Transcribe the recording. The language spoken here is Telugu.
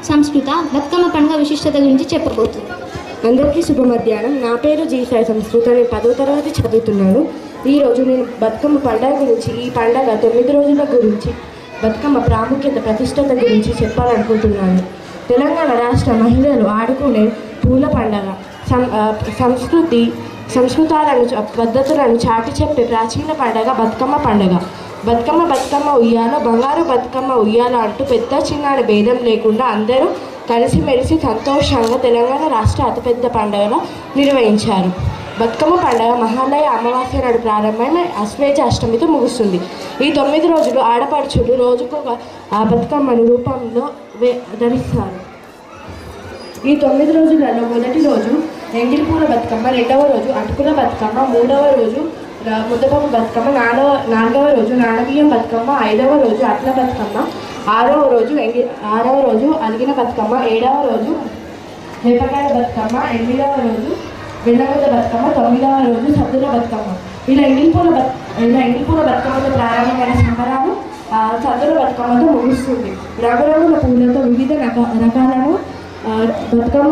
సంస్కృత బతుకమ్మ పండుగ విశిష్టత గురించి చెప్పబోతుంది. అందరికీ శుభ మధ్యాహ్నం. నా పేరు జీ సాయి సంస్కృత. నేను 10వ తరగతి చదువుతున్నాను. ఈరోజు నేను బతుకమ్మ పండుగ గురించి, ఈ పండుగ 9 రోజుల గురించి, బతుకమ్మ ప్రాముఖ్యత ప్రతిష్టత గురించి చెప్పాలనుకుంటున్నాను. తెలంగాణ రాష్ట్ర మహిళలు ఆడుకునే పూల పండుగ, సంస్కృతాలను పద్ధతులను చాటి చెప్పే ప్రాచీన పండుగ బతుకమ్మ పండుగ. బతుకమ్మ ఉయ్యాల, బంగారు బతుకమ్మ ఉయ్యాల అంటూ పెద్ద చిన్న భేదం లేకుండా అందరూ కలిసిమెలిసి సంతోషంగా తెలంగాణ రాష్ట్ర అతిపెద్ద పండుగను నిర్వహించారు. బతుకమ్మ పండుగ మహాలయ అమావాస్య నాడు ప్రారంభమైన అశ్వేజ అష్టమితో ముగుస్తుంది. ఈ 9 రోజులు ఆడపడుచులు రోజుకొక ఆ బతుకమ్మను రూపంలో ధరిస్తారు. ఈ 9 రోజులలో మొదటి రోజు ఎంగిలిపూల బతుకమ్మ, 2వ రోజు అటుకుల బతుకమ్మ, 3వ రోజు ముద్దపప్పు బతుకమ్మ, 4వ రోజు నానబియ్యం బతుకమ్మ, 5వ రోజు అట్ల బతుకమ్మ, 6వ రోజు అలిగిన బతుకమ్మ, 7వ రోజు వేపకాయ బతుకమ్మ, 8వ రోజు బెల్లముద్ద బతుకమ్మ, 9వ రోజు సద్దుల బతుకమ్మ. ఇలా ఎంగిలిపూల బతుకమ్మతో ప్రారంభమైన సంబరాలు సద్దుల బతుకమ్మతో ముగుస్తుంది. రంగురంగుల పూలతో వివిధ రకాలను బతుకమ్మ